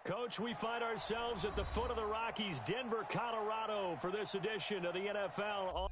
Coach, we find ourselves at the foot of the Rockies, Denver, Colorado, for this edition of the NFL.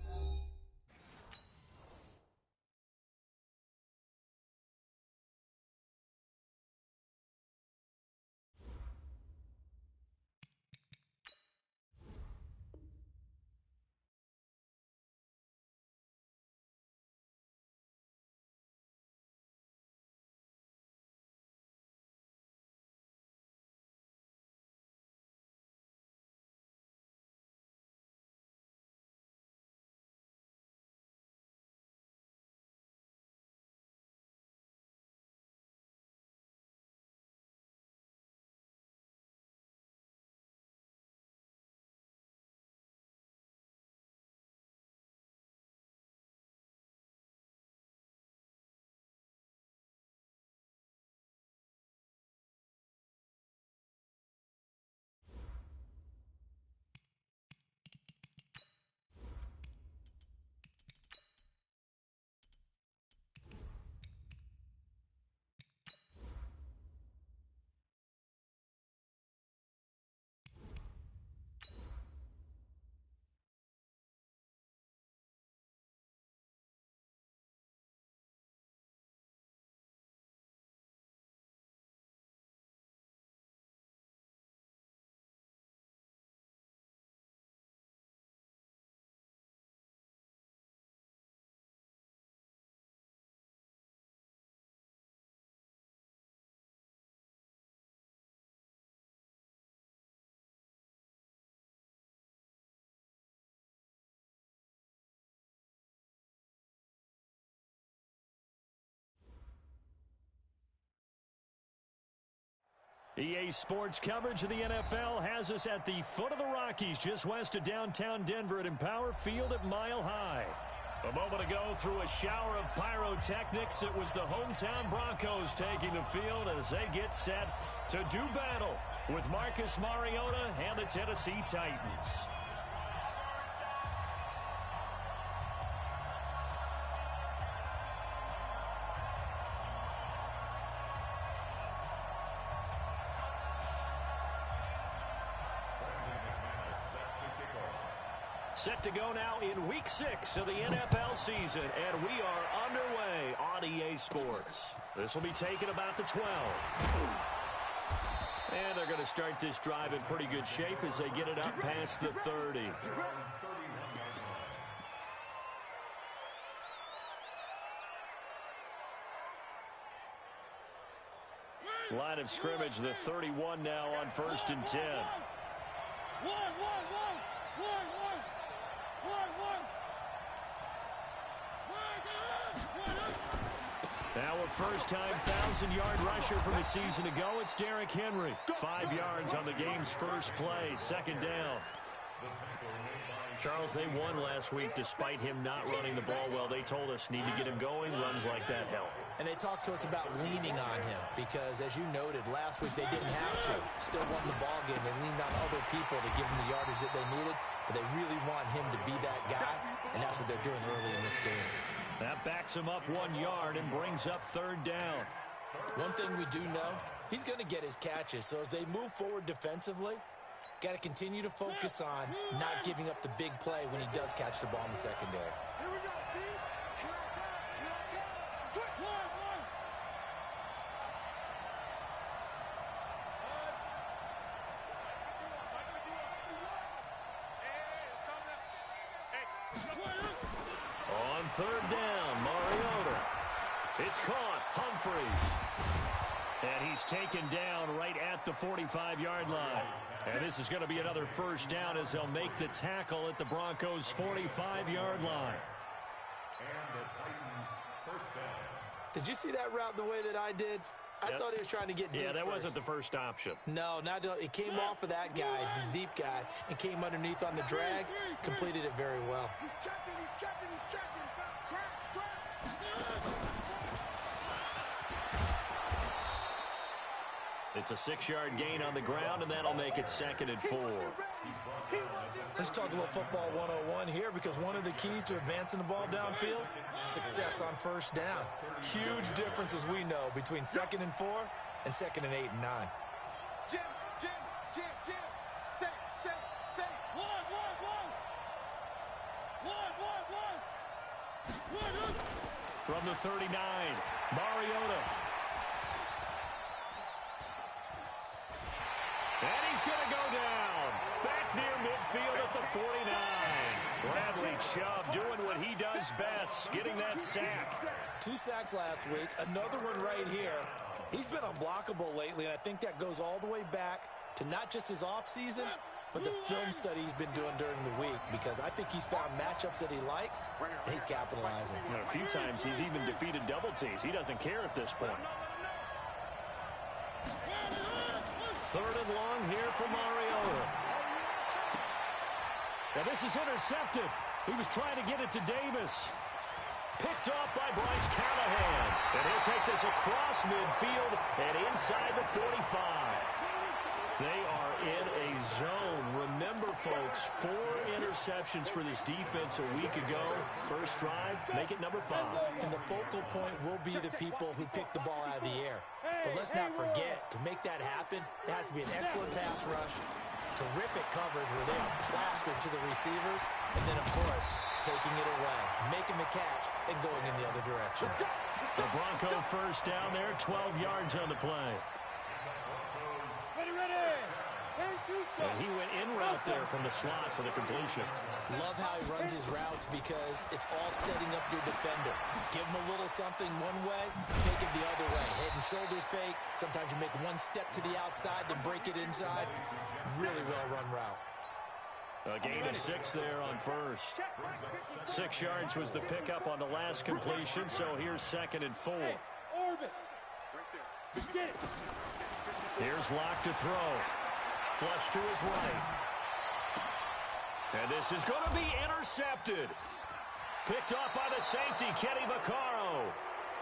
EA Sports coverage of the NFL has us at the foot of the Rockies, just west of downtown Denver at Empower Field at Mile High. A moment ago, through a shower of pyrotechnics, it was the hometown Broncos taking the field as they get set to do battle with Marcus Mariota and the Tennessee Titans. Set to go now in Week 6 of the NFL season, and we are underway on EA Sports. This will be taken about the 12. And they're going to start this drive in pretty good shape as they get it up past the 30. Line of scrimmage, the 31 now on 1st and 10. Now a first-time 1,000-yard rusher from a season ago. It's Derrick Henry. 5 yards on the game's first play. Second down. Charles, they won last week despite him not running the ball well. They told us need to get him going. Runs like that help. And they talked to us about leaning on him because, as you noted, last week they didn't have to. Still won the ball game. They leaned on other people to give them the yardage that they needed, but they really want him to be that guy, and that's what they're doing early in this game. That backs him up 1 yard and brings up third down. One thing we do know, he's going to get his catches. So as they move forward defensively, got to continue to focus on not giving up the big play when he does catch the ball in the secondary. Here we go, D. Here I come. Switch. On third down, Mariota. It's caught. Humphries. And he's taken down right at the 45-yard line. And this is going to be another first down as they'll make the tackle at the Broncos' 45-yard line. And the Titans' first down. Did you see that route the way that I did? I thought he was trying to get deep. Yeah, that first. Wasn't the first option. No, it came off of that guy, the deep guy, and came underneath on the drag. Completed it very well. He's checking. Crack. It's a 6-yard gain on the ground, and that'll make it 2nd and 4. Let's talk a little football 101 here, because one of the keys to advancing the ball downfield, success on first down. Huge difference, as we know, between 2nd and 4 and 2nd and 8 and 9. Jim. Say. One. From the 39, Mariota. And he's going to go down. Back near midfield at the 49. Bradley Chubb doing what he does best, getting that sack. 2 sacks last week, another one right here. He's been unblockable lately, and I think that goes all the way back to not just his offseason, but the film study he's been doing during the week, because I think he's found matchups that he likes, and he's capitalizing. A few times he's even defeated double teams. He doesn't care at this point. 3rd and long here for Mariota. Now this is intercepted. He was trying to get it to Davis. Picked off by Bryce Callahan. And he'll take this across midfield and inside the 45. They are in a zone. Remember, folks, 4 interceptions for this defense a week ago. First drive, make it number 5. And the focal point will be the people who pick the ball out of the air. But let's not forget, to make that happen, there has to be an excellent pass rush, terrific coverage where they are plastered to the receivers, and then, of course, taking it away, making the catch, and going in the other direction. The Bronco first down there, 12 yards on the play. And he went in route there from the slot for the completion. Love how he runs his routes because it's all setting up your defender. Give him a little something one way, take it the other way. Head and shoulder fake. Sometimes you make one step to the outside, then break it inside. Really well-run route. A gain of 6 there on first. 6 yards was the pickup on the last completion, so here's 2nd and 4. Here's Locke to throw. Flush to his right. And this is going to be intercepted. Picked off by the safety, Kenny Vaccaro.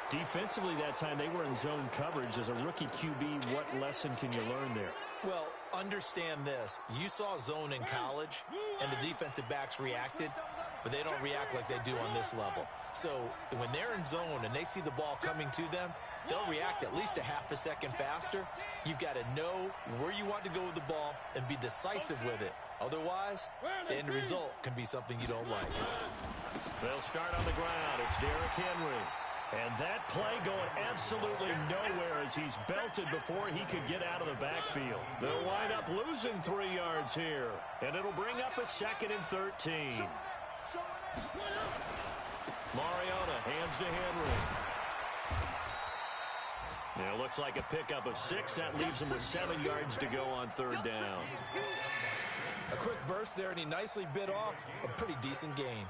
Defensively that time, they were in zone coverage. As a rookie QB, what lesson can you learn there? Well, understand this. You saw zone in college, and the defensive backs reacted, but they don't react like they do on this level. So when they're in zone and they see the ball coming to them, they'll react at least a half a second faster. You've got to know where you want to go with the ball and be decisive with it. Otherwise, the end result can be something you don't like. They'll start on the ground. It's Derrick Henry. And that play going absolutely nowhere as he's belted before he could get out of the backfield. They'll wind up losing 3 yards here. And it'll bring up a 2nd and 13. Mariota hands to Henry. Now, it looks like a pickup of 6. That leaves him with 7 yards to go on 3rd down. A quick burst there, and he nicely bit off a pretty decent gain.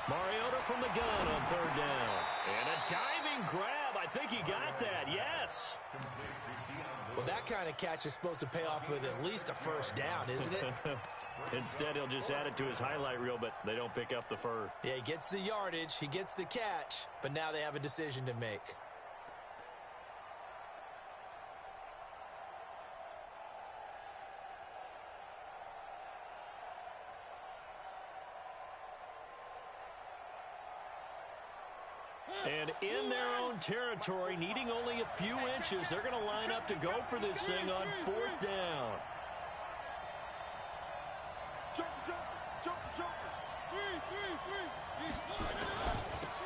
Mariota from the gun on 3rd down. And a diving grab. I think he got that. Yes. Well, that kind of catch is supposed to pay off with at least a 1st down, isn't it? Instead, he'll just add it to his highlight reel, but they don't pick up the first. Yeah, he gets the yardage, he gets the catch, but now they have a decision to make. And in their own territory, needing only a few inches, they're going to line up to go for this thing on 4th down.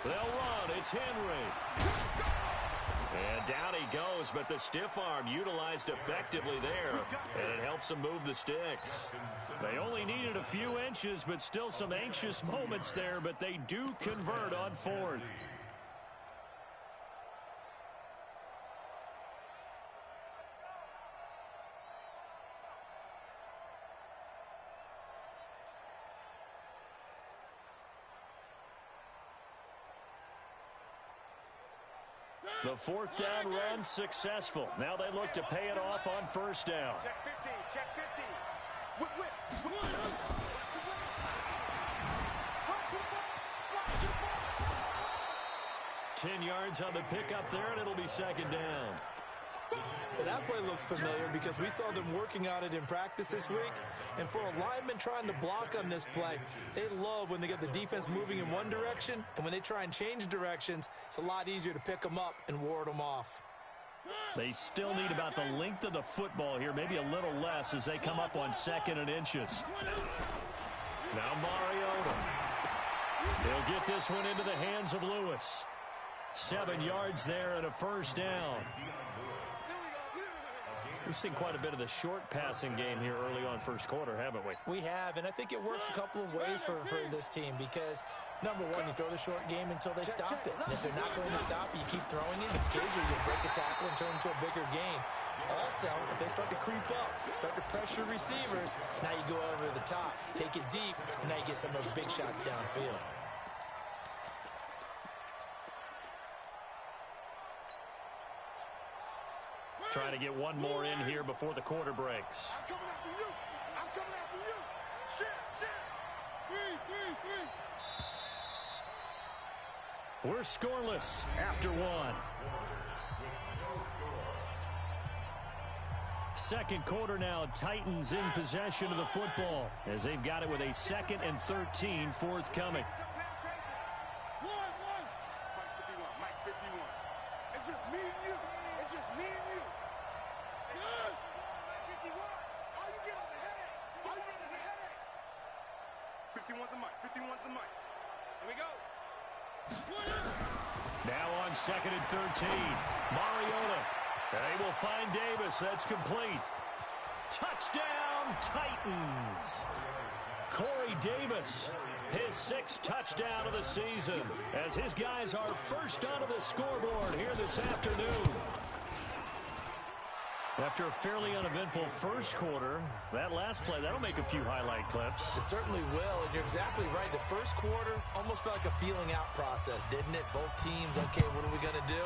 They'll run. It's Henry. And down he goes, but the stiff arm utilized effectively there, and it helps him move the sticks. They only needed a few inches, but still some anxious moments there, but they do convert on 4th. The 4th down run successful. Now they look to pay it off on 1st down. Check 50, check 50. Whip. 10 yards on the pickup there, and it'll be 2nd down. Well, that play looks familiar because we saw them working on it in practice this week. And for a lineman trying to block on this play, they love when they get the defense moving in one direction. And when they try and change directions, it's a lot easier to pick them up and ward them off. They still need about the length of the football here, maybe a little less as they come up on 2nd and inches. Now Mariota. He'll get this one into the hands of Lewis. 7 yards there and a first down. We've seen quite a bit of the short passing game here early on first quarter, haven't we? We have, and I think it works a couple of ways for this team because, number one, you throw the short game until they stop it. And if they're not going to stop it, you keep throwing it. Occasionally, you break a tackle and turn it into a bigger game. Also, if they start to creep up, start to pressure receivers, now you go over the top, take it deep, and now you get some of those big shots downfield. Trying to get one more in here before the quarter breaks. I'm coming after you. I'm coming after you. Shit. We're scoreless after one. Second quarter now, Titans in possession of the football as they've got it with a 2nd and 13 forthcoming. Mike 51. It's just me and you. It's just me and you. 51. All you get is a headache. All you get is a headache. 51's the mic. 51's the mic. Here we go. Now on 2nd and 13. Mariota. They will find Davis. That's complete. Touchdown, Titans. Corey Davis, his 6th touchdown of the season, as his guys are first onto the scoreboard here this afternoon. After a fairly uneventful first quarter, that last play, that'll make a few highlight clips. It certainly will, and you're exactly right. The first quarter almost felt like a feeling out process, didn't it? Both teams, okay, what are we going to do?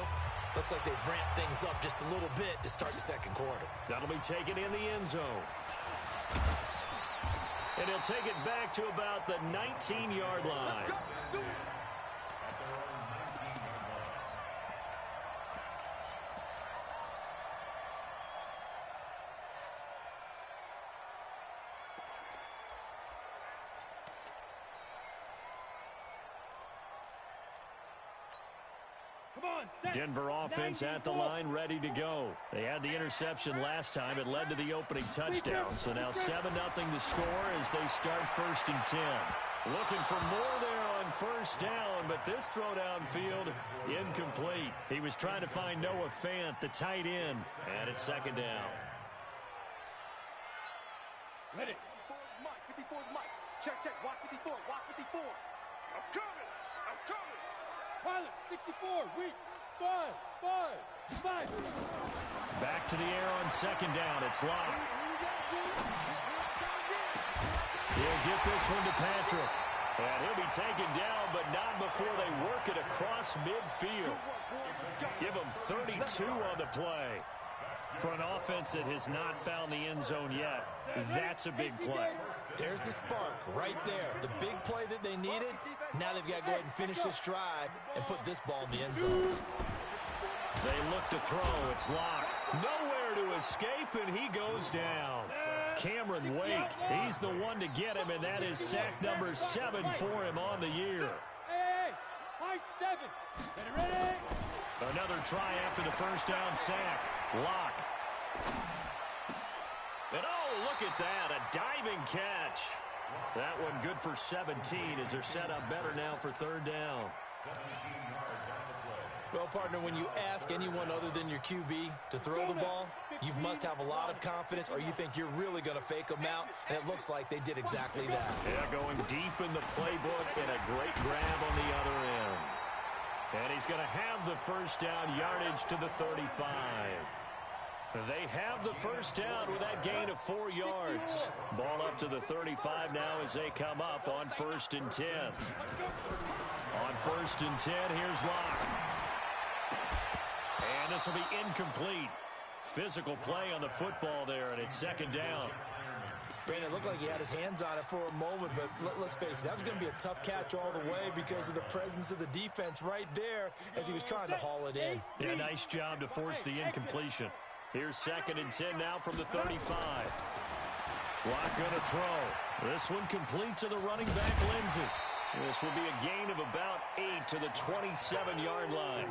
Looks like they've ramped things up just a little bit to start the second quarter. That'll be taken in the end zone. And he'll take it back to about the 19-yard line. Denver offense at the line, ready to go. They had the interception last time. It led to the opening touchdown. So now 7-0 to score as they start 1st and 10. Looking for more there on first down, but this throw downfield incomplete. He was trying to find Noah Fant, the tight end, and it's 2nd down. Ready. 54's Mike. 54's Mike. Check. Watch 54. Watch 54. I'm coming. Pilot, 64. Weak. 5. Back to the air on 2nd down. It's Locke. He'll get this one to Patrick. And he'll be taken down, but not before they work it across midfield. Give him 32 on the play. For an offense that has not found the end zone yet, that's a big play. There's the spark right there. The big play that they needed. Now they've got to go ahead and finish this drive and put this ball in the end zone. They look to throw. It's Locke. Nowhere to escape, and he goes down. Cameron Wake, he's the one to get him, and that is sack number 7 for him on the year. High 7. Ready? Another try after the first down sack. Locke. And oh, look at that, a diving catch. That one good for 17 as they're set up better now for 3rd down. Well, partner, when you ask anyone other than your QB to throw the ball, you must have a lot of confidence or you think you're really going to fake them out, and it looks like they did exactly that. Yeah, going deep in the playbook and a great grab on the other end. And he's going to have the first down, yardage to the 35. They have the first down with that gain of 4 yards. Ball up to the 35 now as they come up on 1st and 10. On 1st and 10, here's Locke. And this will be incomplete. Physical play on the football there, and it's 2nd down. Brandon, it looked like he had his hands on it for a moment, but let's face it, that was going to be a tough catch all the way because of the presence of the defense right there as he was trying to haul it in. Yeah, nice job to force the incompletion. Here's 2nd and 10 now from the 35. Lock going to throw. This one complete to the running back, Lindsey. This will be a gain of about 8 to the 27-yard line.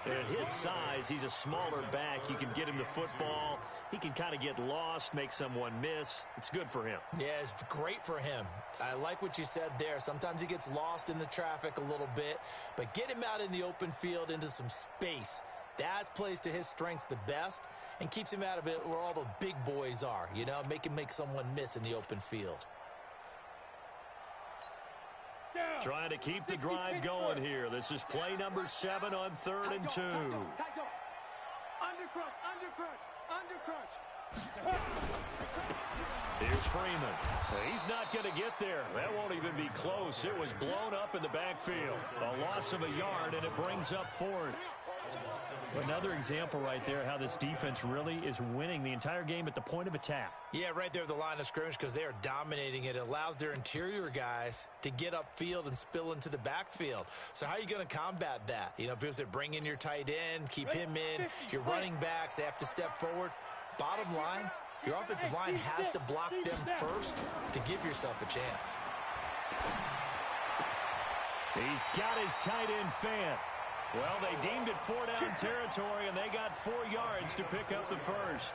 At his size, he's a smaller back. You can get him the football. He can kind of get lost, make someone miss. It's good for him. Yeah, it's great for him. I like what you said there. Sometimes he gets lost in the traffic a little bit, but get him out in the open field into some space. That plays to his strengths the best and keeps him out of it where all the big boys are. You know, make him make someone miss in the open field. Trying to keep the drive going here. This is play number 7 on 3rd and 2. Here's Freeman. He's not going to get there. That won't even be close. It was blown up in the backfield. A loss of a yard, and it brings up 4th. Another example right there how this defense really is winning the entire game at the point of attack. Yeah, right there at the line of scrimmage because they are dominating it. It allows their interior guys to get upfield and spill into the backfield. So how are you going to combat that? You know, because they bring in your tight end, keep him in. Your running backs, they have to step forward. Bottom line, your offensive line has to block them first to give yourself a chance. He's got his tight end Fant. Well, they deemed it 4-down territory, and they got 4 yards to pick up the first.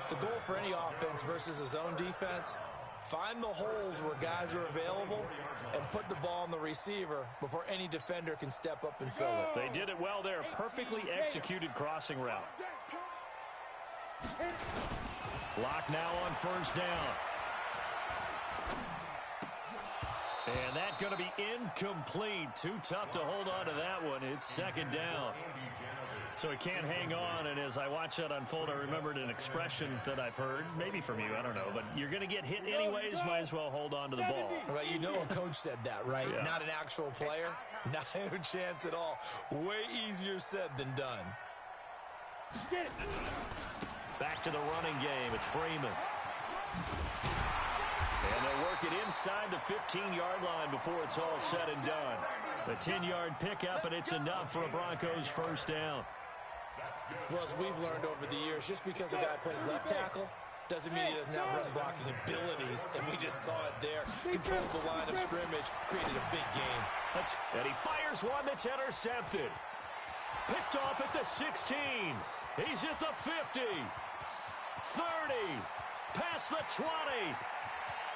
The goal for any offense versus a zone defense, find the holes where guys are available and put the ball on the receiver before any defender can step up and fill it. They did it well there. Perfectly executed crossing route. Lock now on 1st down. And that's going to be incomplete. Too tough to hold on to that one. It's 2nd down. So he can't hang on, and as I watch that unfold, I remembered an expression that I've heard, maybe from you, I don't know, but you're going to get hit anyways, might as well hold on to the ball. Right, you know a coach said that, right? Yeah. Not an actual player. Not a chance at all. Way easier said than done. Back to the running game. It's Freeman. And they'll work it inside the 15-yard line before it's all said and done. The 10-yard pickup, and it's enough for a Broncos 1st down. Well, as we've learned over the years, just because a guy plays left tackle doesn't mean he doesn't have run blocking abilities, and we just saw it there. Controlled the line of scrimmage, created a big game. And he fires one that's intercepted. Picked off at the 16. He's at the 50. 30. Past the 20.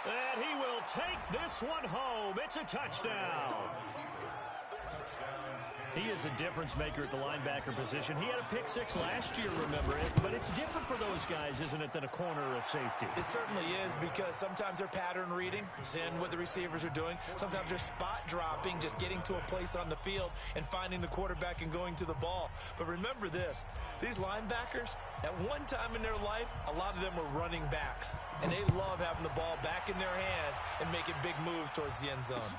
And he will take this one home. It's a touchdown. He is a difference maker at the linebacker position. He had a pick 6 last year, remember it. But it's different for those guys, isn't it, than a corner or a safety? It certainly is, because sometimes they're pattern reading, seeing what the receivers are doing. Sometimes they're spot dropping, just getting to a place on the field and finding the quarterback and going to the ball. But remember this, these linebackers, at one time in their life, a lot of them were running backs. And they love having the ball back in their hands and making big moves towards the end zone.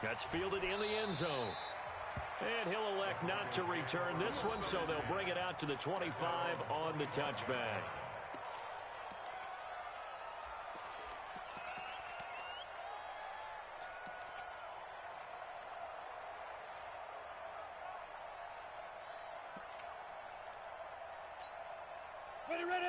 That's fielded in the end zone. And he'll elect not to return this one, so they'll bring it out to the 25 on the touchback.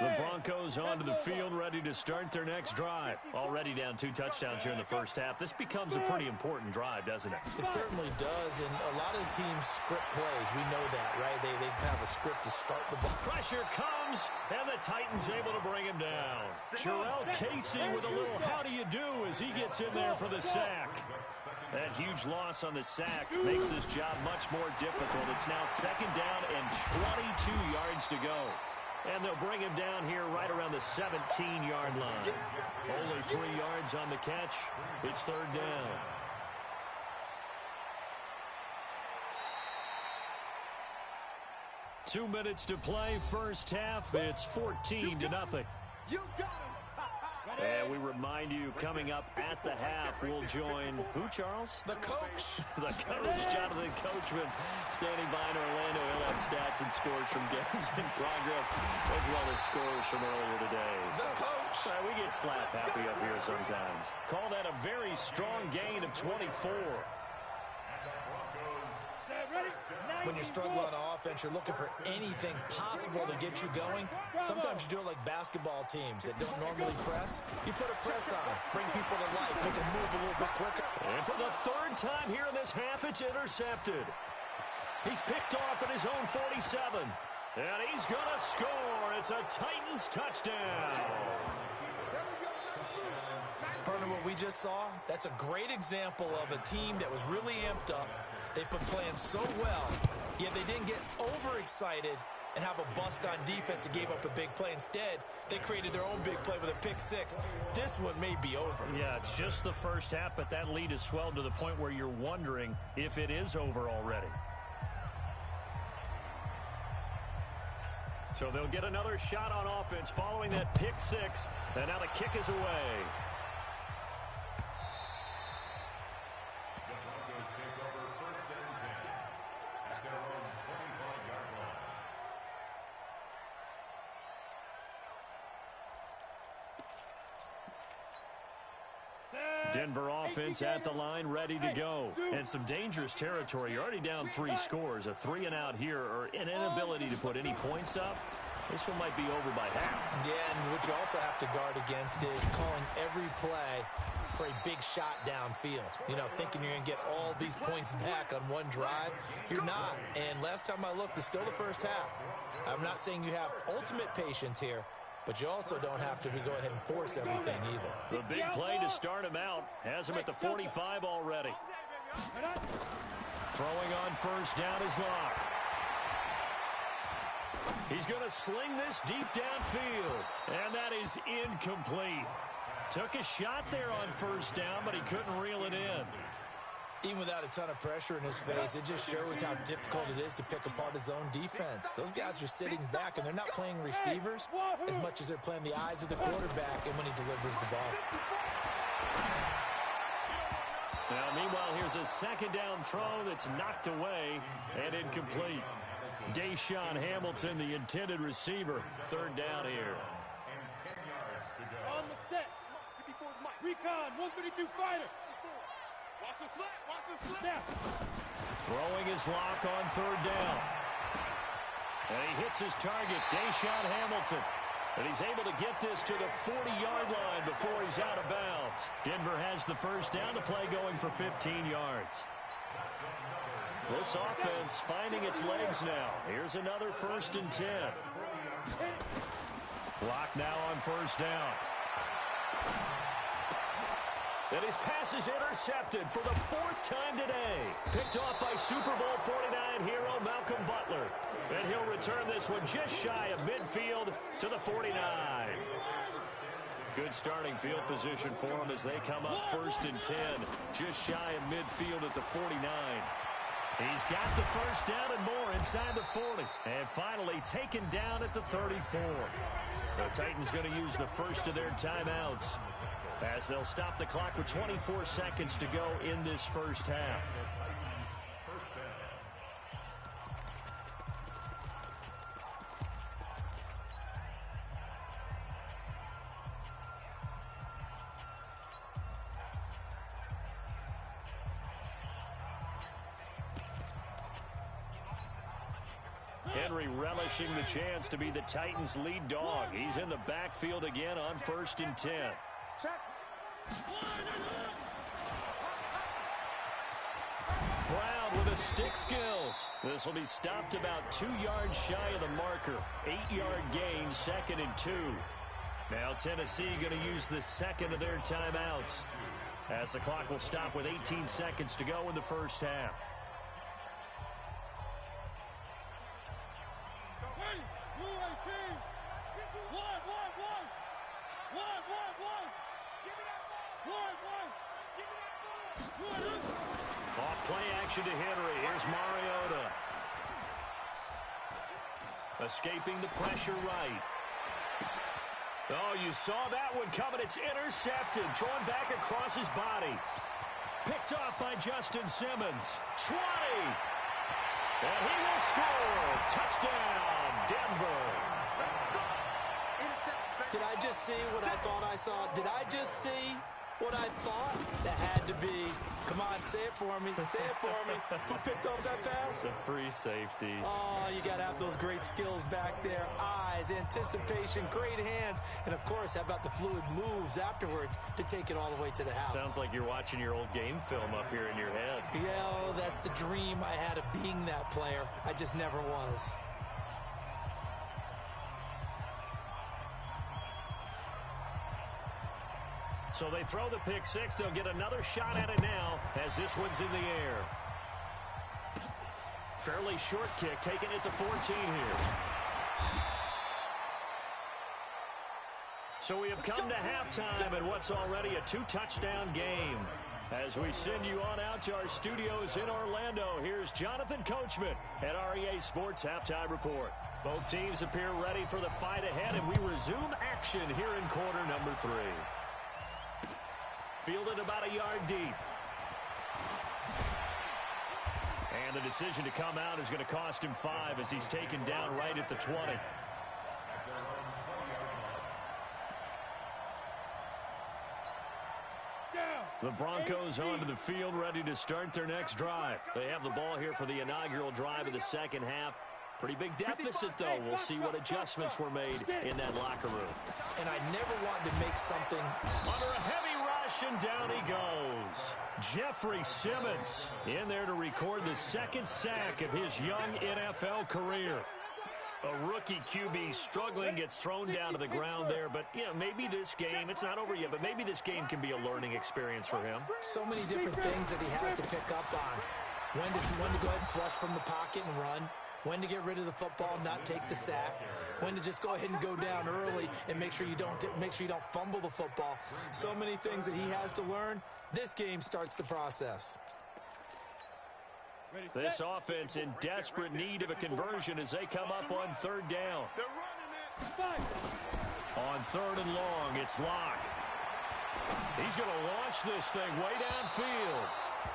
The Broncos onto the field, ready to start their next drive. Already down 2 touchdowns here in the first half. This becomes a pretty important drive, doesn't it? It certainly does, and a lot of the teams script plays. We know that, right? They have a script to start the ball. Pressure comes, and the Titans able to bring him down. Jarrell Casey with a little how do you do as he gets in there for the sack. That huge loss on the sack makes this job much more difficult. It's now 2nd down and 22 yards to go. And they'll bring him down here right around the 17-yard line. Only 3 yards on the catch. It's 3rd down. Two minutes to play, first half. It's 14-0. And we remind you, coming up at the half, we'll join who, Charles? The coach. The coach, Jonathan Coachman, standing by in Orlando. He'll have stats and scores from games in progress, as well as scores from earlier today. The coach. We get slap happy up here sometimes. Call that a very strong gain of 24. Ready? When you're struggling on offense, you're looking for anything possible to get you going. Sometimes you do it like basketball teams that don't normally press. You put a press on, bring people to life, make them move a little bit quicker. And for the third time here in this half, it's intercepted. He's picked off at his own 47. And he's going to score. It's a Titans touchdown. Partner, what we just saw, that's a great example of a team that was really amped up. They've been playing so well, yet they didn't get overexcited and have a bust on defense and gave up a big play. Instead, they created their own big play with a pick six. This one may be over. Yeah, it's just the first half, but that lead has swelled to the point where you're wondering if it is over already. So they'll get another shot on offense following that pick six, and now the kick is away. The Broncos take over first and 10 at their own 25-yard line. Denver offense at the line, ready to go. And some dangerous territory. You're already down 3 scores. A 3-and-out here, or an inability to put any points up. This one might be over by half. Yeah, and what you also have to guard against is calling every play for a big shot downfield. You know, thinking you're going to get all these points back on one drive. You're not. And last time I looked, it's still the first half. I'm not saying you have ultimate patience here, but you also don't have to go ahead and force everything either. The big play to start him out has him at the 45 already. Throwing on first down is Locke. He's going to sling this deep downfield, and that is incomplete. Took a shot there on first down, but he couldn't reel it in. Even without a ton of pressure in his face, it just shows how difficult it is to pick apart his own defense. Those guys are sitting back, and they're not playing receivers as much as they're playing the eyes of the quarterback and when he delivers the ball. Now, meanwhile, here's a second down throw that's knocked away and incomplete. Deshaun Hamilton, the intended receiver, third down here. And 10 yards to go. On the set. Recon, 132 fighter. Watch the slap, watch the slap. Throwing his Lock on third down. And he hits his target, Deshaun Hamilton. And he's able to get this to the 40-yard line before he's out of bounds. Denver has the first down, the play going for 15 yards. This offense finding its legs now. Here's another first and 10. Lock now on first down. And his pass is intercepted for the 4th time today. Picked off by Super Bowl 49 hero Malcolm Butler. And he'll return this one just shy of midfield to the 49. Good starting field position for him as they come up first and 10. Just shy of midfield at the 49. He's got the first down and more inside the 40. And finally taken down at the 34. The Titans going to use the first of their timeouts as they'll stop the clock with 24 seconds to go in this first half. First down. Henry relishing the chance to be the Titans' lead dog. He's in the backfield again on first and 10. Brown with the stick skills. This will be stopped about 2 yards shy of the marker. 8-yard gain, 2nd and 2. Now Tennessee going to use the second of their timeouts as the clock will stop with 18 seconds to go in the first half. Off play action to Henry. Here's Mariota. Escaping the pressure right. Oh, you saw that one coming. It's intercepted. Thrown back across his body. Picked off by Justin Simmons. 20. And he will score. Touchdown, Denver. Did I just see what I thought I saw? Did I just see what I thought? That had to be Come on, say it for me. Say it for me. Who picked up that pass? The free safety. Oh, you got to have those great skills back there. Eyes, anticipation, great hands. And, of course, how about the fluid moves afterwards to take it all the way to the house? Sounds like you're watching your old game film up here in your head. Yeah, oh, that's the dream I had of being that player. I just never was. So they throw the pick six. They'll get another shot at it now as this one's in the air. Fairly short kick, taking it to 14 here. So we have come to halftime in what's already a two-touchdown game. As we send you on out to our studios in Orlando, here's Jonathan Coachman at REA Sports Halftime Report. Both teams appear ready for the fight ahead, and we resume action here in quarter number 3. Fielded about a yard deep. And the decision to come out is going to cost him 5 as he's taken down right at the 20. The Broncos onto the field, ready to start their next drive. They have the ball here for the inaugural drive of the second half. Pretty big deficit, though. We'll see what adjustments were made in that locker room. And I never wanted to make something under a heavy rush, and down he goes. Jeffrey Simmons in there to record the second sack of his young NFL career. A rookie QB struggling, gets thrown down to the ground there. But, you know, maybe this game, it's not over yet, but maybe this game can be a learning experience for him. So many different things that he has to pick up on. When to go ahead and flush from the pocket and run. When to get rid of the football, not take the sack. When to just go ahead and go down early and make sure you don't fumble the football. So many things that he has to learn. This game starts the process. This offense in desperate need of a conversion as they come up on third down. On third and long, it's Locke. He's going to launch this thing way downfield.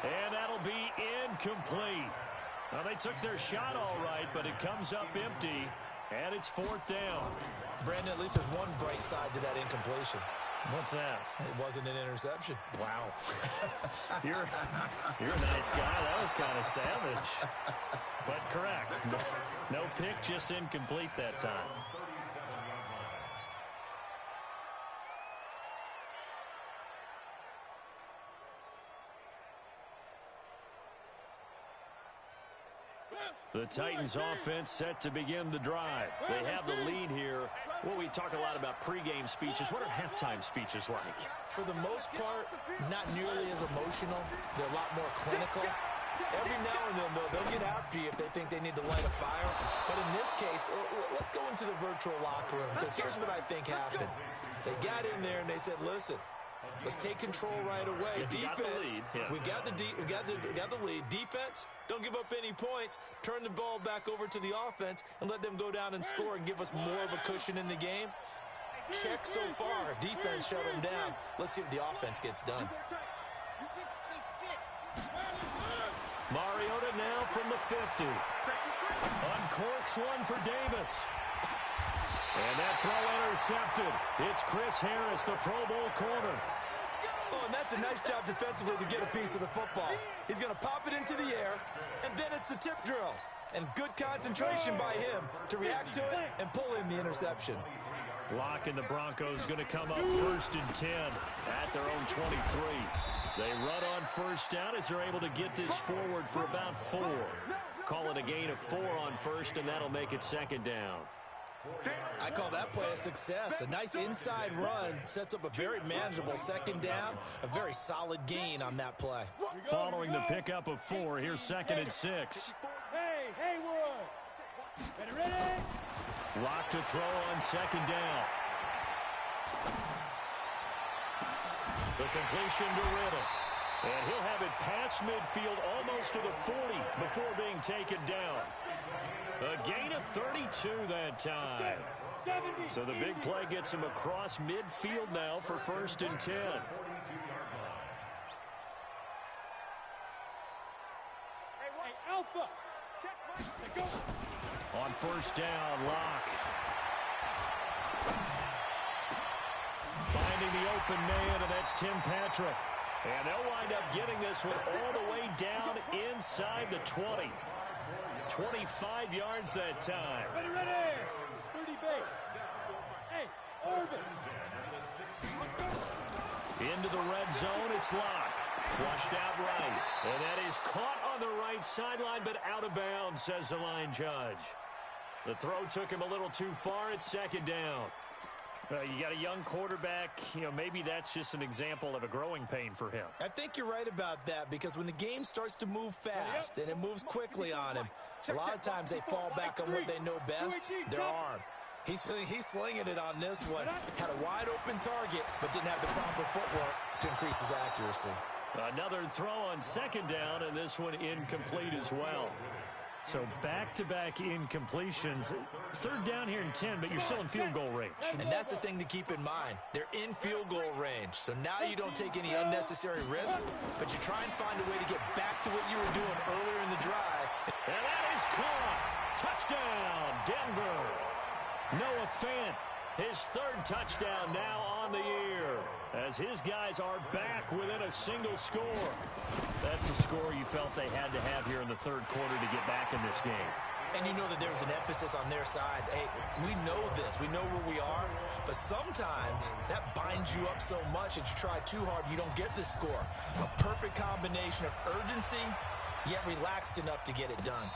And that'll be incomplete. Well, they took their shot all right, but it comes up empty, and it's fourth down. Brandon, at least there's one bright side to that incompletion. What's that? It wasn't an interception. Wow. You're a nice guy. That was kind of savage. But correct. No pick, just incomplete that time. The Titans offense set to begin the drive. They have the lead here. Well, we talk a lot about pregame speeches. What are halftime speeches like? For the most part, not nearly as emotional. They're a lot more clinical. Every now and then, though, they'll get after you if they think they need to light a fire. But in this case, let's go into the virtual locker room, because here's what I think happened. They got in there and they said, listen, let's take control right away. Defense, we got the lead. Defense, don't give up any points. Turn the ball back over to the offense and let them go down and score and give us more of a cushion in the game. Check so far. Defense shut them down. Let's see if the offense gets done. Mariota now from the 50. Uncorks one for Davis. And that throw intercepted. It's Chris Harris, the Pro Bowl corner. Oh, and that's a nice job defensively to get a piece of the football. He's going to pop it into the air, and then it's the tip drill. And good concentration by him to react to it and pull in the interception. Locke and the Broncos going to come up first and 10 at their own 23. They run on first down as they're able to get this forward for about 4. Call it a gain of 4 on first, and that'll make it second down. I call that play a success. A nice inside run sets up a very manageable second down. A very solid gain on that play. Following the pickup of 4, here's second and 6. Hey, Haywood. Ready? Locke to throw on second down. The completion to Riddle. And he'll have it past midfield almost to the 40 before being taken down. A gain of 32 that time. So the big play gets him across midfield now for first and 10. Hey, Alpha. Go. On first down, Locke. Finding the open man, and that's Tim Patrick. And they'll wind up getting this one all the way down inside the 20. 25 yards that time. Ready, ready. 30 base. Hey, Irvin. Into the red zone, it's Locke. Flushed out right. And that is caught on the right sideline, but out of bounds, says the line judge. The throw took him a little too far. It's second down. You got a young quarterback. Maybe that's just an example of a growing pain for him. I think you're right about that, because when the game starts to move fast and it moves quickly on him, a lot of times they fall back on what they know best, their arm. He's slinging it on this one. Had a wide open target, but didn't have the proper footwork to increase his accuracy. Another throw on second down, and this one incomplete as well. So back-to-back incompletions. Third down here in 10, but you're still in field goal range. And that's the thing to keep in mind. They're in field goal range. So now you don't take any unnecessary risks, but you try and find a way to get back to what you were doing earlier in the drive. And that is caught. Touchdown, Denver. Noah Fant, his third touchdown now on the year, as his guys are back within a single score. That's a score you felt they had to have here in the third quarter to get back in this game. And you know that there was an emphasis on their side. Hey, we know this. We know where we are. But sometimes that binds you up so much that you try too hard, you don't get the score. A perfect combination of urgency, yet relaxed enough to get it done.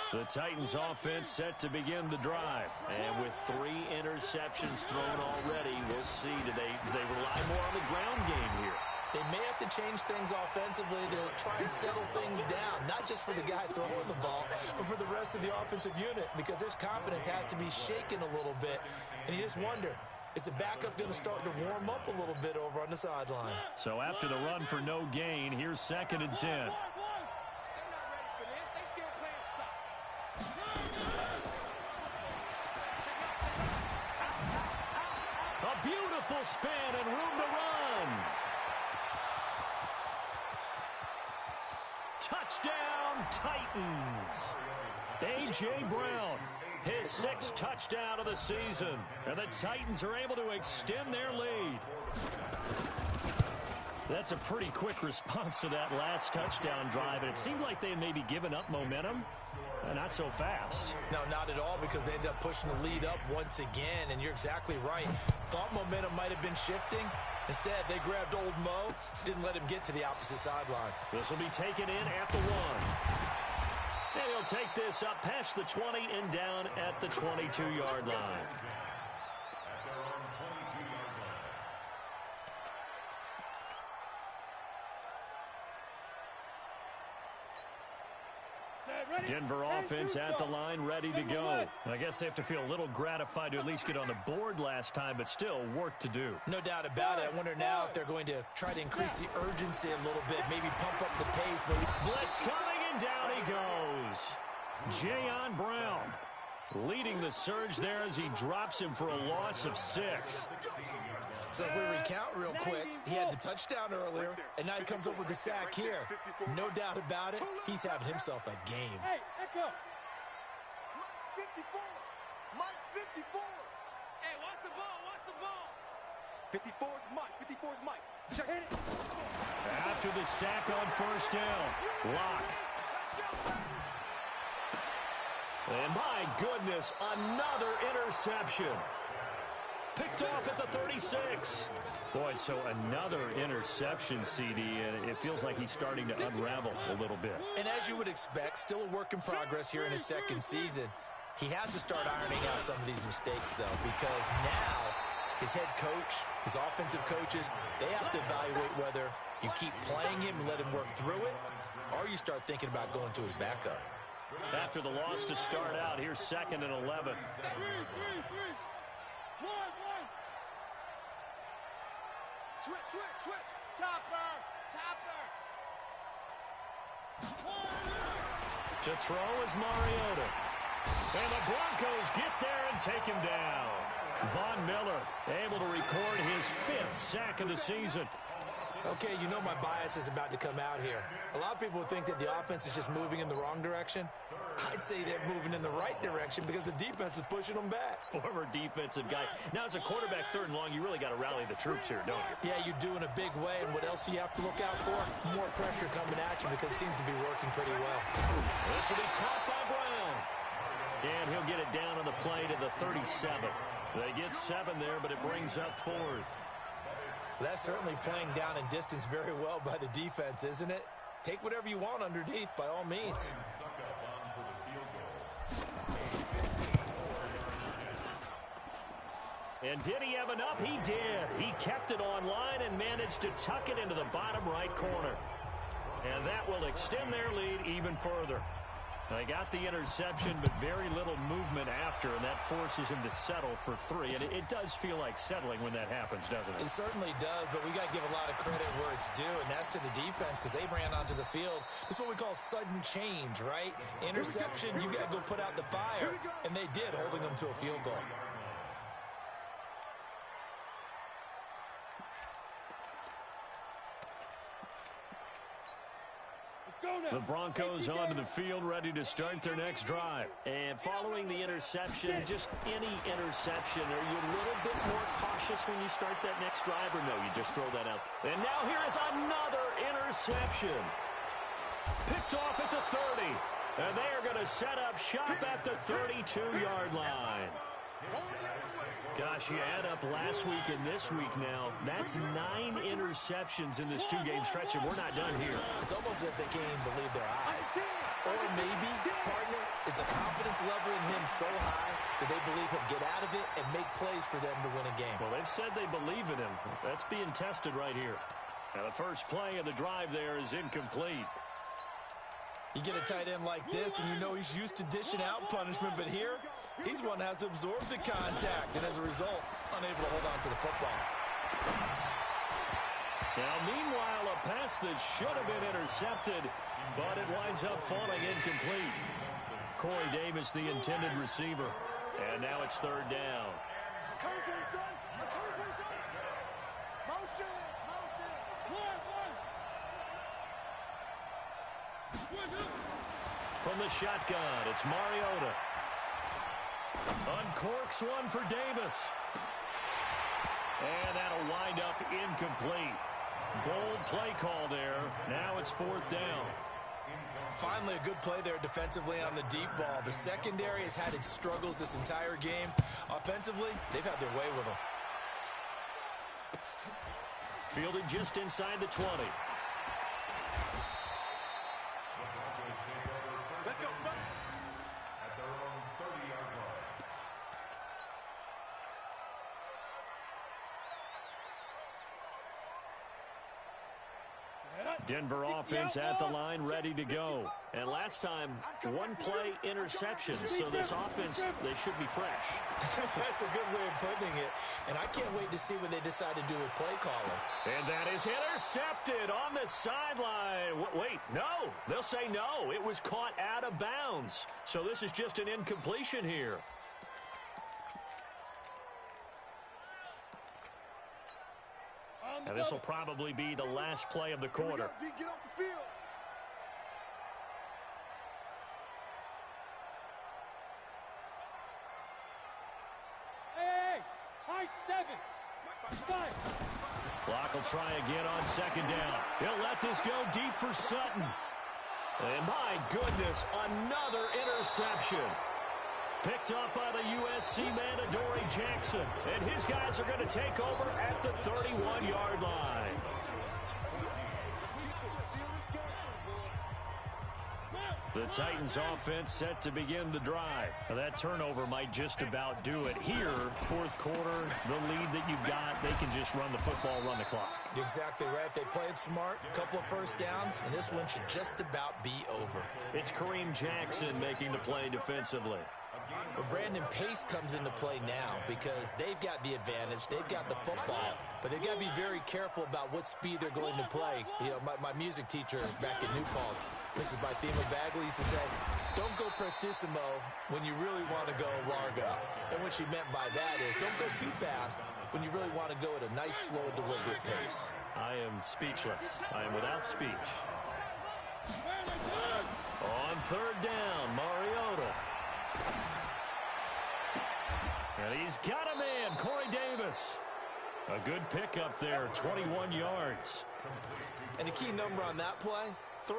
The Titans offense set to begin the drive. And with 3 interceptions thrown already, we'll see. Do they rely more on the ground game here? They may have to change things offensively to try and settle things down, not just for the guy throwing the ball, but for the rest of the offensive unit, because their confidence has to be shaken a little bit. And you just wonder, is the backup going to start to warm up a little bit over on the sideline? So after the run for no gain, here's 2nd and 10. A beautiful spin and room to run. Touchdown, Titans. A.J. Brown, his 6th touchdown of the season. And the Titans are able to extend their lead. That's a pretty quick response to that last touchdown drive. And it seemed like they had maybe given up momentum. Not so fast. No, not at all, because they ended up pushing the lead up once again, and you're exactly right. Thought momentum might have been shifting. Instead, they grabbed old Mo, didn't let him get to the opposite sideline. This will be taken in at the 1. And he'll take this up past the 20 and down at the 22-yard line. Denver offense at the line, ready to go. I guess they have to feel a little gratified to at least get on the board last time, but still work to do. No doubt about it. I wonder now if they're going to try to increase the urgency a little bit, maybe pump up the pace. Maybe. Blitz coming, and down he goes. Jayon Brown leading the surge there as he drops him for a loss of 6. So if we recount real quick, he had the touchdown earlier, and now he comes up with the sack here. No doubt about it, he's having himself a game. Hey, Echo. Mike's 54. Mike's 54. Hey, what's the ball? What's the ball? 54 is Mike. 54 is Mike. Check it. After the sack on first down, Locke. And my goodness, another interception. Picked off at the 36. Boy, so another interception, CD, and it feels like he's starting to unravel a little bit. And as you would expect, still a work in progress here in his 2nd season. He has to start ironing out some of these mistakes, though, because now his head coach, his offensive coaches, they have to evaluate whether you keep playing him and let him work through it, or you start thinking about going to his backup. After the loss to start out, here's 2nd and 11. Switch. Topper. To throw is Mariota. And the Broncos get there and take him down. Von Miller able to record his 5th sack of the season. Okay, you know my bias is about to come out here. A lot of people would think that the offense is just moving in the wrong direction. I'd say they're moving in the right direction because the defense is pushing them back. Former defensive guy. Now, as a quarterback, 3rd and long, you really got to rally the troops here, don't you? Yeah, you do in a big way, and what else do you have to look out for? More pressure coming at you because it seems to be working pretty well. This will be caught by Brown. And he'll get it down on the play to the 37. They get 7 there, but it brings up 4th. That's certainly playing down in distance very well by the defense, isn't it? Take whatever you want underneath, by all means. And did he have enough? He did. He kept it online and managed to tuck it into the bottom right corner. And that will extend their lead even further. They got the interception, but very little movement after, and that forces him to settle for 3. And it does feel like settling when that happens, doesn't it? It certainly does, but we got to give a lot of credit where it's due, and that's to the defense because they ran onto the field. This is what we call sudden change, right? Interception, you got to go put out the fire, and they did, holding them to a field goal. The Broncos onto the field, ready to start their next drive. And following the interception, just any interception, are you a little bit more cautious when you start that next drive, or no, you just throw that out? And now here is another interception. Picked off at the 30. And they are going to set up shop at the 32-yard line. Gosh, you add up last week and this week now. That's 9 interceptions in this 2-game stretch, and we're not done here. It's almost as if they can't even believe their eyes. Or maybe, partner, is the confidence level in him so high that they believe he'll get out of it and make plays for them to win a game. Well, they've said they believe in him. That's being tested right here. Now, the first play of the drive there is incomplete. You get a tight end like this, and you know he's used to dishing out punishment, but here, he's one that has to absorb the contact, and as a result, unable to hold on to the football. Now, meanwhile, a pass that should have been intercepted, but it winds up falling incomplete. Corey Davis, the intended receiver, and now it's 3rd down. From the shotgun, it's Mariota. Uncorks one for Davis. And that'll wind up incomplete. Bold play call there. Now it's 4th down. Finally, a good play there defensively on the deep ball. The secondary has had its struggles this entire game. Offensively, they've had their way with them. Fielded just inside the 20. Denver offense at the line, ready to go. And last time, 1 play interception. So this offense, they should be fresh. That's a good way of putting it. And I can't wait to see what they decide to do with play calling. And that is intercepted on the sideline. Wait, no. They'll say no. It was caught out of bounds. So this is just an incompletion here. Now, this will probably be the last play of the quarter. Get off the field. Hey, high 7. 5. Clock will try again on 2nd down. He'll let this go deep for Sutton. And my goodness, another interception. Picked up by the USC man, Adoree Jackson. And his guys are going to take over at the 31-yard line. The Titans offense set to begin the drive. Now, that turnover might just about do it. Here, 4th quarter, the lead that you've got, they can just run the football, run the clock. You're exactly right. They played smart, a couple of first downs, and this one should just about be over. It's Kareem Jackson making the play defensively. Well, Brandon, pace comes into play now because they've got the advantage. They've got the football, but they've got to be very careful about what speed they're going to play. You know, my music teacher back at New Paltz, Mrs. Bythema Bagley, used to say, don't go prestissimo when you really want to go largo. And what she meant by that is don't go too fast when you really want to go at a nice, slow, deliberate pace. I am speechless. I am without speech. On third down, Mariota. And he's got a man, Corey Davis. A good pickup there, 21 yards. And the key number on that play, 3.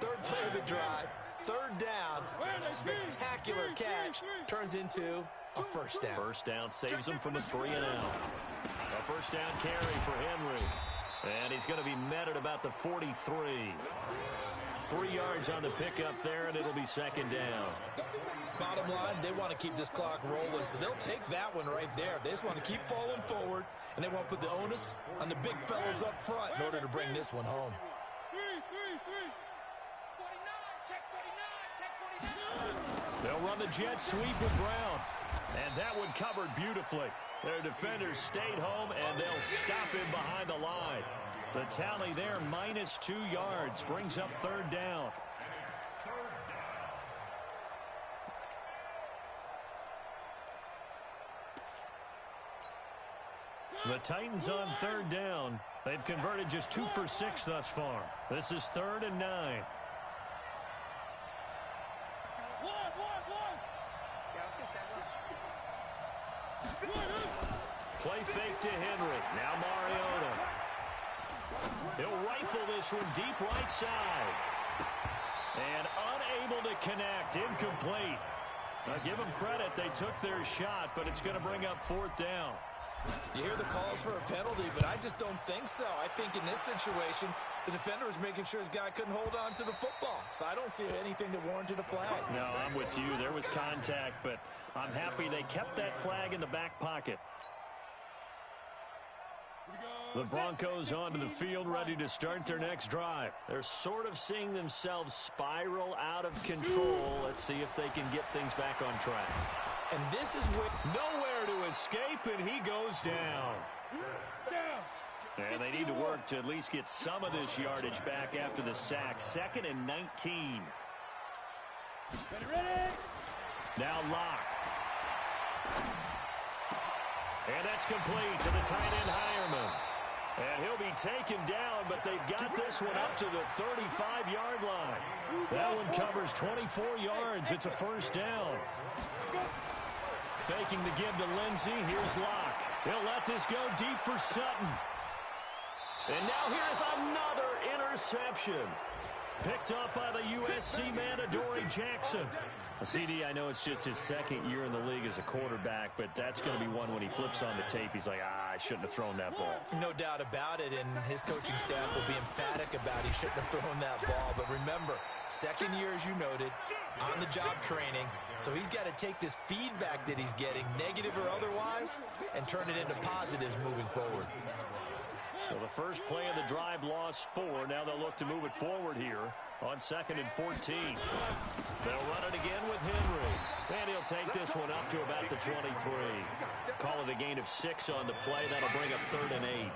Third play of the drive, third down, spectacular catch, turns into a first down. First down saves him from a 3-and-out. A first down carry for Henry. And he's going to be met at about the 43. 3 yards on the pickup there, and it'll be second down. Bottom line, they want to keep this clock rolling, so they'll take that one right there. They just want to keep falling forward, and they want to put the onus on the big fellas up front in order to bring this one home. 49, check 49. They'll run the jet sweep with Brown. And that one covered beautifully. Their defenders stayed home, and they'll stop him behind the line. The tally there, -2 yards, brings up third down. The Titans on third down. They've converted just 2 for 6 thus far. This is 3rd and 9. Play fake to Henry. Now Mariota. He'll rifle this one deep right side. And unable to connect. Incomplete. Now give them credit. They took their shot, but it's going to bring up 4th down. You hear the calls for a penalty, but I just don't think so. I think in this situation, the defender was making sure his guy couldn't hold on to the football. So I don't see anything that warranted a flag. No, I'm with you. There was contact, but I'm happy they kept that flag in the back pocket. The Broncos onto the field, ready to start their next drive. They're sort of seeing themselves spiral out of control. Let's see if they can get things back on track. And this is where nowhere to escape, and he goes down. And they need to work to at least get some of this yardage back after the sack. 2nd and 19. Now Locke. And that's complete to the tight end Hireman. And he'll be taken down, but they've got this one up to the 35-yard line. That one covers 24 yards. It's a first down. Faking the give to Lindsey. Here's Locke. He'll let this go deep for Sutton. And now here's another interception. Picked up by the USC man, Adoree Jackson. CD, I know it's just his 2nd year in the league as a quarterback, but that's going to be one when he flips on the tape. He's like, I shouldn't have thrown that ball. No doubt about it, and his coaching staff will be emphatic about he shouldn't have thrown that ball. But remember, 2nd year, as you noted, on-the-job training. So he's got to take this feedback that he's getting, negative or otherwise, and turn it into positives moving forward. Well, the first play of the drive lost 4. Now they'll look to move it forward here on 2nd and 14. They'll run it again with Henry. And he'll take this one up to about the 23. Call it a gain of 6 on the play. That'll bring up 3rd and 8.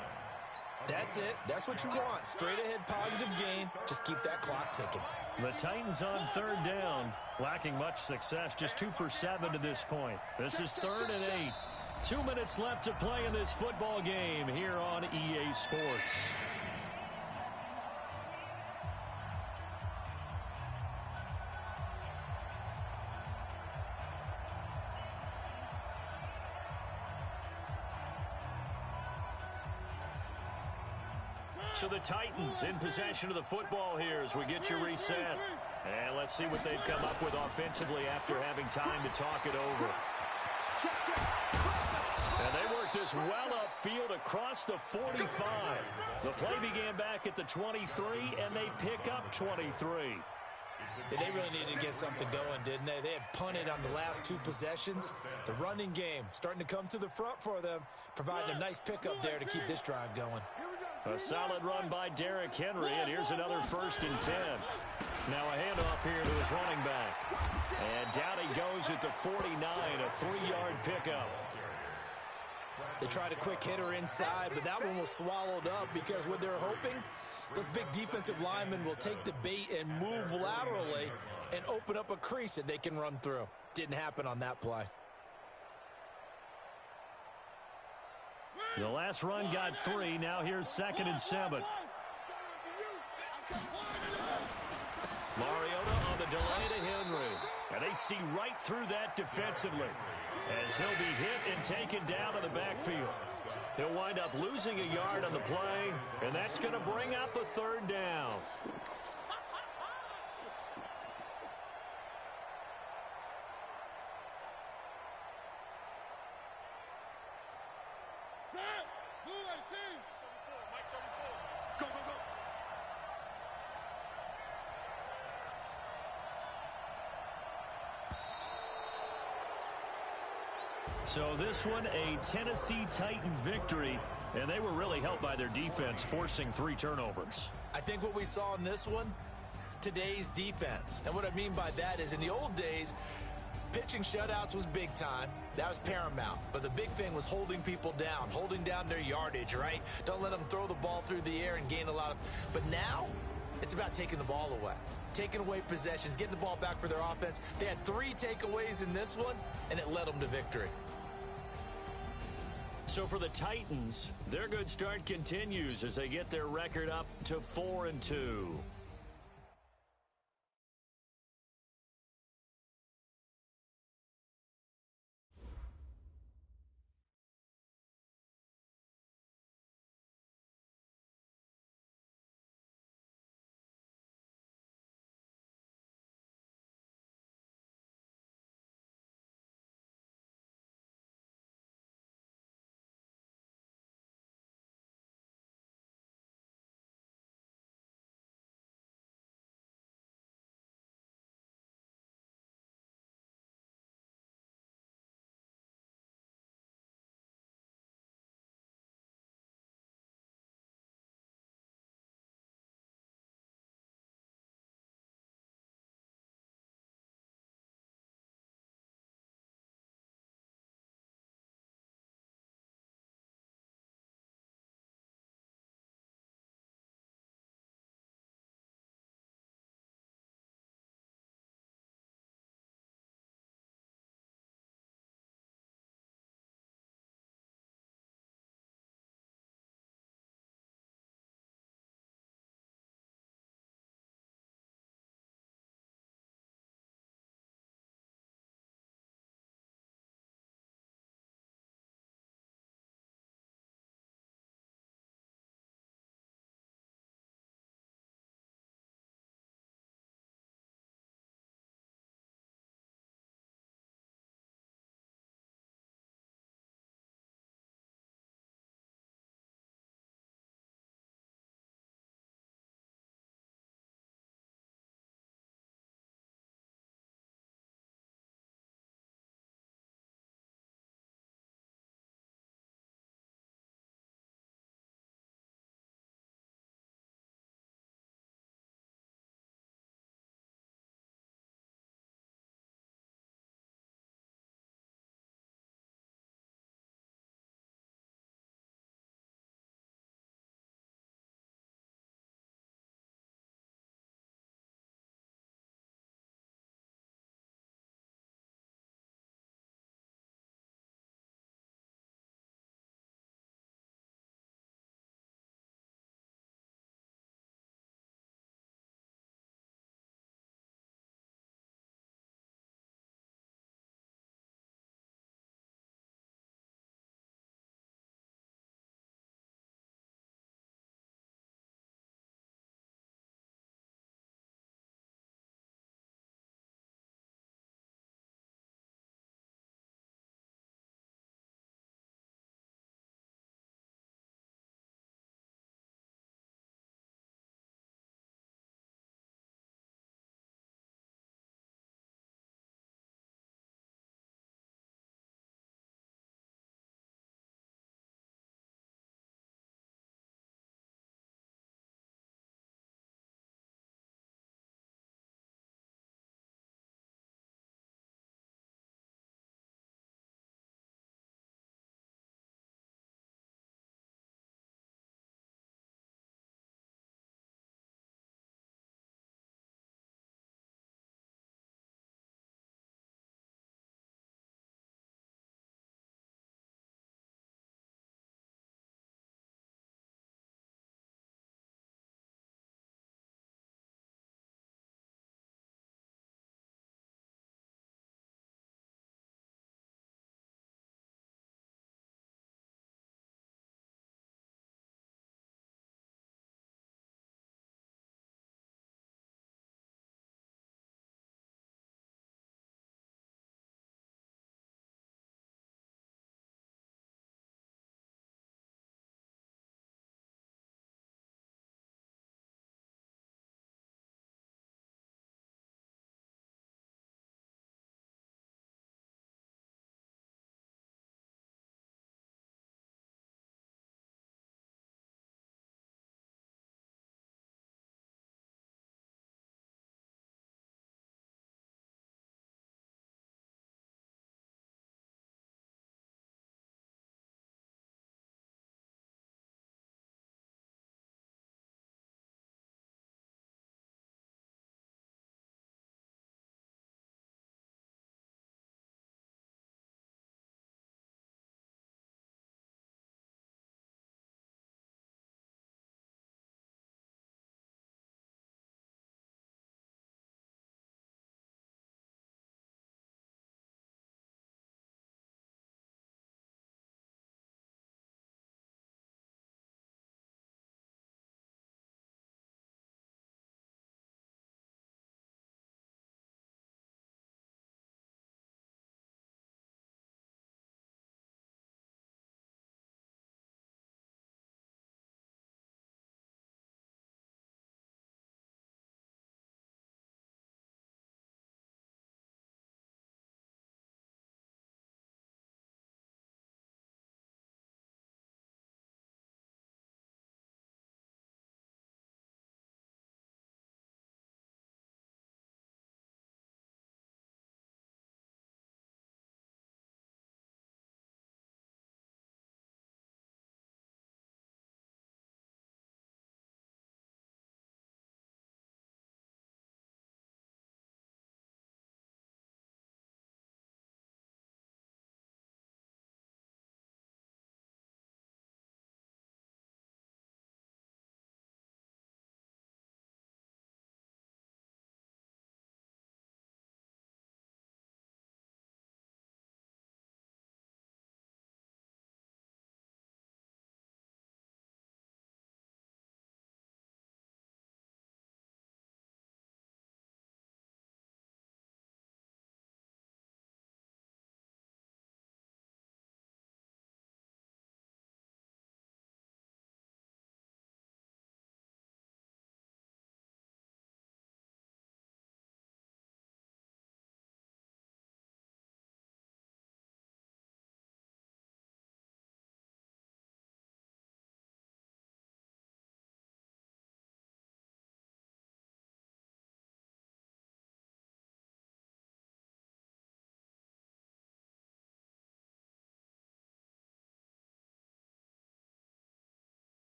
That's it. That's what you want. Straight ahead positive gain. Just keep that clock ticking. The Titans on third down. Lacking much success. Just 2 for 7 to this point. This is 3rd and 8. 2 minutes left to play in this football game here on EA Sports. So the Titans in possession of the football here as we get you reset. And let's see what they've come up with offensively after having time to talk it over. And they work this well upfield across the 45. The play began back at the 23, and they pick up 23. Yeah, they really needed to get something going, didn't they? They had punted on the last 2 possessions. The running game starting to come to the front for them, providing a nice pickup there to keep this drive going. A solid run by Derrick Henry, and here's another 1st and 10. Now a handoff here to his running back. And down he goes at the 49, a 3-yard pickup. They tried a quick hitter inside, but that one was swallowed up because what they're hoping, those big defensive linemen will take the bait and move laterally and open up a crease that they can run through. Didn't happen on that play. The last run got 3. Now here's 2nd and 7. Mariota on the delay to Henry. And they see right through that defensively as he'll be hit and taken down to the backfield. He'll wind up losing a yard on the play, and that's going to bring up a 3rd down. Go, go, go. So this one, a Tennessee Titan victory, and they were really helped by their defense, forcing 3 turnovers. I think what we saw in this one, today's defense. And what I mean by that is in the old days, pitching shutouts was big time. That was paramount. But the big thing was holding people down, holding down their yardage, right? Don't let them throw the ball through the air and gain a lot of... But now, it's about taking the ball away. Taking away possessions, getting the ball back for their offense. They had 3 takeaways in this one, and it led them to victory. So for the Titans, their good start continues as they get their record up to 4-2.